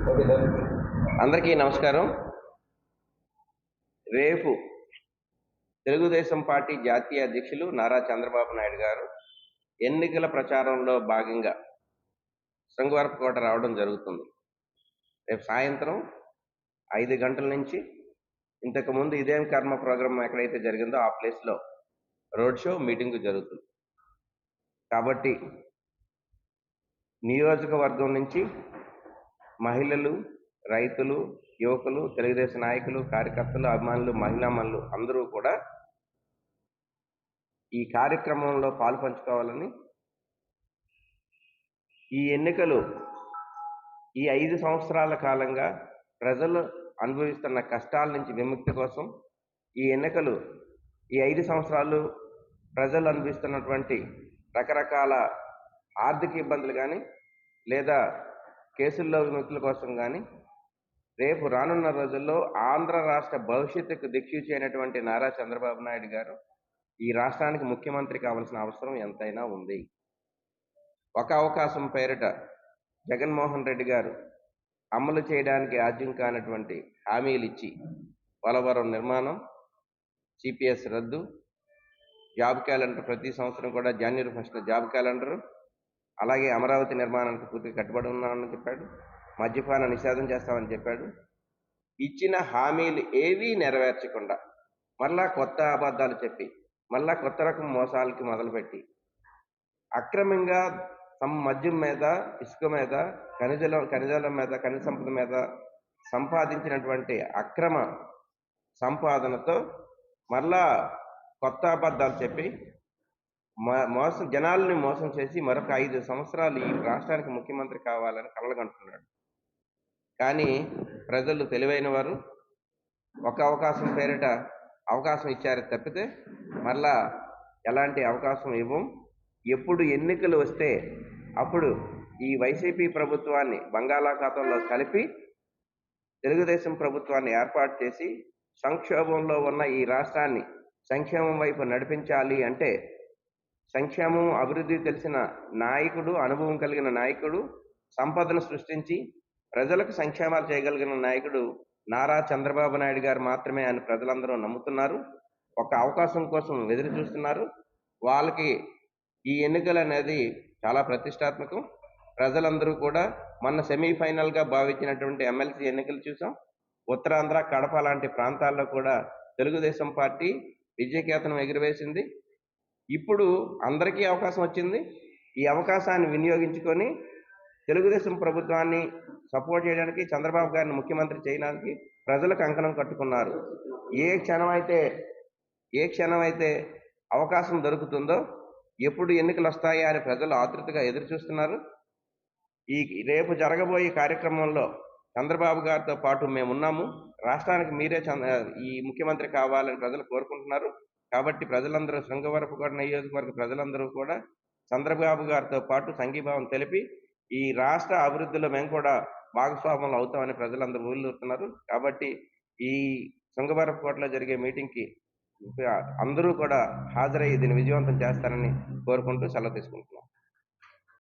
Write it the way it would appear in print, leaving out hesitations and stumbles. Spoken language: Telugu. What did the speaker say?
అందరికీ నమస్కారం. రేపు తెలుగుదేశం పార్టీ జాతీయ అధ్యక్షులు నారా చంద్రబాబు నాయుడు గారు ఎన్నికల ప్రచారంలో భాగంగా శృంగవరపుకోట రావడం జరుగుతుంది. రేపు సాయంత్రం 5 గంటల నుంచి ఇంతకుముందు ఇదేం కర్మ ప్రోగ్రాం ఎక్కడైతే జరిగిందో ఆ ప్లేస్లో రోడ్ షో మీటింగ్ జరుగుతుంది. కాబట్టి నియోజకవర్గం నుంచి మహిళలు, రైతులు, యువకులు, తెలుగుదేశం నాయకులు, కార్యకర్తలు, అభిమానులు, మహిళామణులు అందరూ కూడా ఈ కార్యక్రమంలో పాలుపంచుకోవాలని, ఈ ఎన్నికలు ఈ 5 సంవత్సరాల కాలంగా ప్రజలు అనుభవిస్తున్న కష్టాల నుంచి విముక్తి కోసం ఈ ఎన్నికలు ఈ 5 సంవత్సరాలు ప్రజలు అనుభవిస్తున్నటువంటి రకరకాల ఆర్థిక ఇబ్బందులు కానీ లేదా కేసుల్లో విముక్తుల కోసం కానీ రేపు రానున్న రోజుల్లో ఆంధ్ర రాష్ట్ర భవిష్యత్తుకు దిక్సూచి అయినటువంటి నారా చంద్రబాబు నాయుడు గారు ఈ రాష్ట్రానికి ముఖ్యమంత్రి కావాల్సిన అవసరం ఎంతైనా ఉంది. ఒక అవకాశం పేరిట జగన్మోహన్ రెడ్డి గారు అమలు చేయడానికి ఆద్యం కానటువంటి హామీలు ఇచ్చి పోలవరం నిర్మాణం, సిపిఎస్ రద్దు, జాబ్ క్యాలెండర్ ప్రతి సంవత్సరం కూడా జనవరి 1 జాబ్ క్యాలెండరు, అలాగే అమరావతి నిర్మాణానికి పూర్తిగా కట్టుబడి ఉన్నామని చెప్పాడు, మద్యపాన నిషేధం చేస్తామని చెప్పాడు. ఇచ్చిన హామీలు ఏవీ నెరవేర్చకుండా మళ్ళా కొత్త అబద్ధాలు చెప్పి మళ్ళా కొత్త రకం మోసాలకి మొదలుపెట్టి అక్రమంగా మద్యం మీద, ఇసుక మీద, ఖనిజాల మీద, ఖనిజ సంపద మీద సంపాదించినటువంటి అక్రమ సంపాదనతో మళ్ళా కొత్త అబద్ధాలు చెప్పి జనాలని మోసం చేసి మరొక 5 సంవత్సరాలు ఈ రాష్ట్రానికి ముఖ్యమంత్రి కావాలని కలలుగంటున్నాడు. కానీ ప్రజలు తెలివైన వారు, ఒక అవకాశం పేరిట అవకాశం ఇచ్చారు తప్పితే మళ్ళా ఎలాంటి అవకాశం ఇవ్వం. ఎప్పుడు ఎన్నికలు వస్తే అప్పుడు ఈ వైసీపీ ప్రభుత్వాన్ని బంగాళాఖాతంలో కలిపి తెలుగుదేశం ప్రభుత్వాన్ని ఏర్పాటు చేసి సంక్షోభంలో ఉన్న ఈ రాష్ట్రాన్ని సంక్షేమం వైపు నడిపించాలి అంటే సంక్షేమం, అభివృద్ధి తెలిసిన నాయకుడు, అనుభవం కలిగిన నాయకుడు, సంపదను సృష్టించి ప్రజలకు సంక్షేమాలు చేయగలిగిన నాయకుడు నారా చంద్రబాబు నాయుడు గారు మాత్రమే అని ప్రజలందరూ నమ్ముతున్నారు. ఒక అవకాశం కోసం ఎదురు చూస్తున్నారు. వాళ్ళకి ఈ ఎన్నికలు అనేది చాలా ప్రతిష్టాత్మకం. ప్రజలందరూ కూడా మొన్న సెమీఫైనల్గా భావించినటువంటి ఎమ్మెల్సీ ఎన్నికలు చూసాం. ఉత్తరాంధ్ర, కడప లాంటి ప్రాంతాల్లో కూడా తెలుగుదేశం పార్టీ విజయకేతనం ఎగురవేసింది. ఇప్పుడు అందరికీ అవకాశం వచ్చింది. ఈ అవకాశాన్ని వినియోగించుకొని తెలుగుదేశం ప్రభుత్వాన్ని సపోర్ట్ చేయడానికి, చంద్రబాబు గారిని ముఖ్యమంత్రి చేయడానికి ప్రజలు కంకణం కట్టుకున్నారు. ఏ క్షణం అయితే అవకాశం దొరుకుతుందో, ఎప్పుడు ఎన్నికలు వస్తాయా అని ప్రజలు ఆతృతగా ఎదురు చూస్తున్నారు. రేపు జరగబోయే కార్యక్రమంలో చంద్రబాబు గారితో పాటు మేమున్నాము, రాష్ట్రానికి మీరే ఈ ముఖ్యమంత్రి కావాలని ప్రజలు కోరుకుంటున్నారు. కాబట్టి ప్రజలందరూ, శృంగవరపుకోట నియోజకవర్గ ప్రజలందరూ కూడా చంద్రబాబు గారితో పాటు సంఘీభావం తెలిపి ఈ రాష్ట్ర అభివృద్ధిలో మేము కూడా భాగస్వాములు అవుతామని ప్రజలందరూ ఊళ్ళూరుతున్నారు. కాబట్టి ఈ శృంగవరపుకోటలో జరిగే మీటింగ్కి అందరూ కూడా హాజరై దీన్ని విజయవంతం చేస్తారని కోరుకుంటూ సెలవు తీసుకుంటున్నాం.